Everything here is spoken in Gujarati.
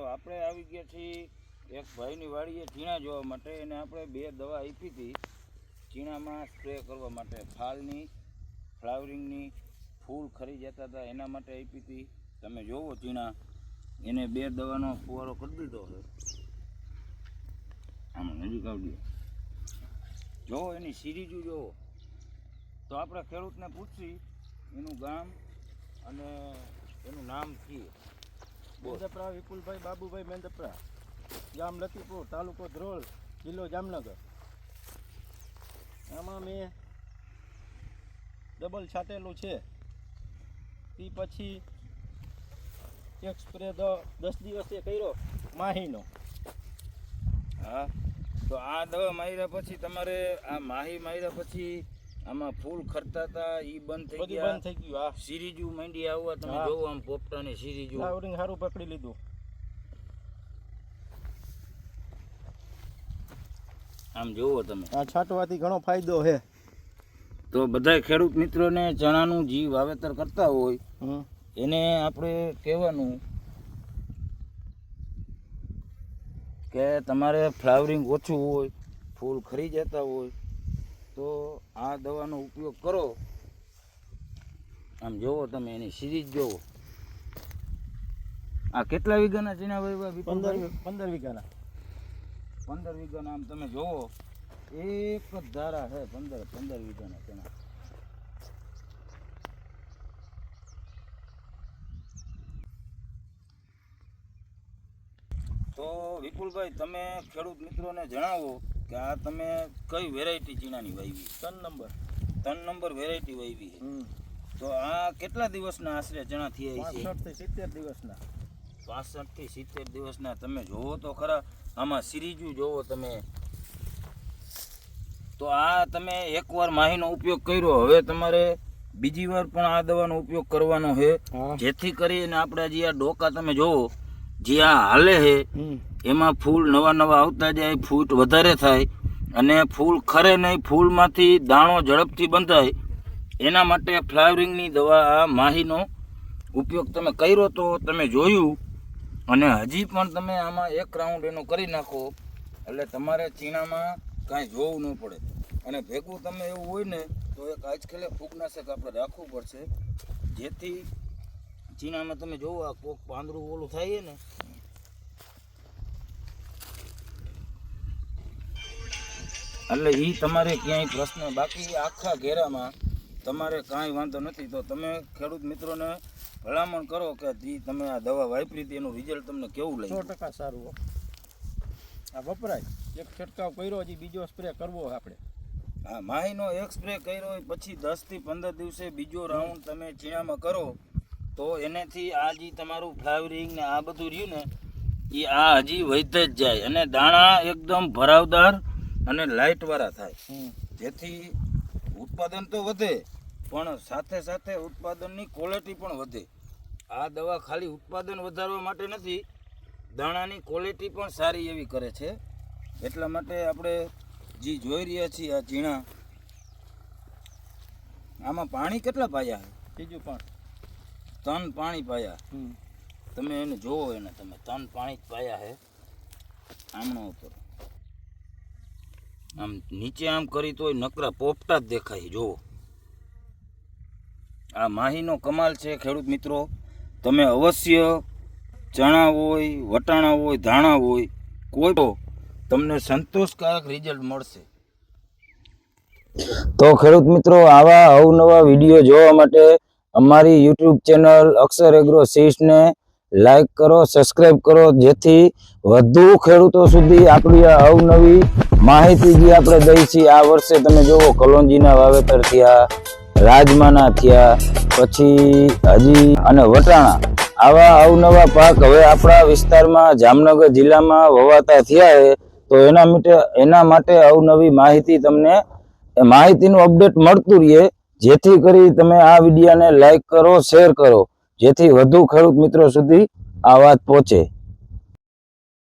આપણે આવી ગયા છીએ એક ભાઈની વાડીએ ચીણા જોવા માટે, અને આપણે 2 દવા આપી હતી ચીણામાં સ્પ્રે કરવા માટે, ફાલની, ફ્લાવરિંગની, ફૂલ ખરી જતા હતા એના માટે આપી હતી. તમે જોવો ચીણા એને 2 દવાનો ફુવારો કરી દીધો છે. આમાં નજીક આવજો, જોવો એની સિરીજુ જોવો. તો આપણે ખેડૂતને પૂછવી એનું ગામ અને એનું નામ કીએ. મેંદપરા વિપુલભાઈ બાબુભાઈ મેંદપરા, ગામ લતીપુર, તાલુકો ધ્રોલ, જિલ્લો જામનગર. આમાં મેં ડબલ છાંટેલું છે. તે પછી એક સ્પ્રે 10 દિવસે કર્યો માહીનો. હા, તો આ દવા માર્યા પછી તમારે આ માહી માર્યા પછી આમાં ફૂલ ખરતા હતા એ બંધ થઈ ગયા? બંધ થઈ ગયું. હા, સિરીજુ માંડી આવવા તમે જોવો, આમ પોપટાની સિરીજુ ફ્લાવરિંગ સારું પકડી લીધું. આમ જોવો તમે. આ છાંટવાથી ઘણો ફાયદો છે. તો બધા ખેડૂત મિત્રોને ચણાનું જે વાવેતર કરતા હોય એને આપણે કહેવાનું કે તમારે ફ્લાવરિંગ ઓછું હોય, ફૂલ ખરી જતા હોય તો આ દવાનો ઉપયોગ કરો. આમ જોવો તમે એની સિરીજ જોવો. આ કેટલા વીઘાના ચીણા વાવ્યા? 15 વીઘાના. 15 વીઘાના. આમ તમે જોવો એક જ ધારા છે 15 વીઘાના ચણા. તો વિપુલભાઈ તમે ખેડૂત મિત્રોને જણાવો કે આ તમે કઈ વેરાયટી ચીણાની વાવી? 3 નંબર વેરાયટી વાવી. તો આ કેટલા દિવસના આશરે ચણા થયા છે? 65 થી 70 દિવસના. 65 થી 70 દિવસના. તમે જોવો તો ખરા, આમાં સિરીજુ જોવો તમે. તો આ તમે એકવાર માહીનો ઉપયોગ કર્યો, હવે તમારે બીજી વાર પણ આ દવાનો ઉપયોગ કરવાનો છે, જેથી કરીને આપણે જે આ ડોકા તમે જોવો જે આ હાલે છે એમાં ફૂલ નવા આવતા જાય, ફૂટ વધારે થાય અને ફૂલ ખરે નહીં, ફૂલમાંથી દાણો ઝડપથી બંધાય. એના માટે ફ્લાવરિંગની દવા આ માહીનો ઉપયોગ તમે કર્યો તો તમે જોયું, અને હજી પણ તમે આમાં 1 રાઉન્ડ એનો કરી નાખો એટલે તમારે ચીણામાં કાંઈ જોવું ન પડે. અને ભેગું તમે એવું હોય ને તો એક આજકાલે ફૂગનાશક આપણે રાખવું પડશે, જેથી ચીણામાં તમે જોવો આ કોક પાંદડું ઓલું થાય ને એટલે એ તમારે ક્યાંય પ્રશ્ન. બાકી આખા ઘેરામાં તમારે કાંઈ વાંધો નથી. તો તમે ખેડૂત મિત્રોને ભલામણ કરો કે જે તમે આ દવા વાપરી હતી એનું રિઝલ્ટ તમને કેવું લાગ્યું? 100% સારું. આ વપરાય. એક છંટકાવ કર્યો, હજી બીજો સ્પ્રે કરવો આપણે. હા, માહીનો એક સ્પ્રે કર્યો હોય પછી 10 થી 15 દિવસે બીજો રાઉન્ડ તમે ચીણામાં કરો તો એનાથી આ જે તમારું ફ્લાવરિંગ ને આ બધું રહ્યું ને એ આ હજી વધે જ જાય અને દાણા એકદમ ભરાવદાર અને લાઇટવાળા થાય, જેથી ઉત્પાદન તો વધે પણ સાથે સાથે ઉત્પાદનની ક્વોલિટી પણ વધે. આ દવા ખાલી ઉત્પાદન વધારવા માટે નથી, દાણાની ક્વોલિટી પણ સારી એવી કરે છે. એટલા માટે આપણે જે જોઈ રહ્યા છીએ આ ચીણા, આમાં પાણી કેટલા પાયા? ત્રીજું પણ 3 પાણી પાયા. તમે એને જોવો, એને તમે 3 પાણી જ પાયા છે. આમણો ઉપર આમ નીચે આમ કરી તોય નકરા પોપટા જ દેખાય. જોવો આ માહીનો કમાલ છે ખેડૂત મિત્રો. તમે અવશ્ય ચણા હોય, વટાણા હોય, ધાણા હોય, કોઈ તો તમને સંતોષકારક રિઝલ્ટ મળશે. તો ખેડૂત મિત્રો આવા અવનવા વિડીયો જોવા માટે અમારી યુટ્યુબ ચેનલ અક્ષર એગ્રો સીડ્સને લાઈક કરો, સબસ્ક્રાઈબ કરો, જેથી વધુ ખેડૂતો સુધી આપણી આ અવનવી માહિતી જે આપણે દઈ છીએ. આ વર્ષે તમે જુઓ કલોંજીના વાવેતર થયા, રાજમાના થયા, પછી હજી અને વટાણા, આવા અવનવા પાક હવે આપણા વિસ્તારમાં જામનગર જિલ્લામાં વવાતા થયા છે. તો એના માટે અવનવી માહિતી તમને માહિતીનું અપડેટ મળતું રહે, જેથી કરી તમે આ વિડીયોને લાઈક કરો, શેર કરો, જેથી વધુ ખેડૂત મિત્રો સુધી આ વાત પહોંચે.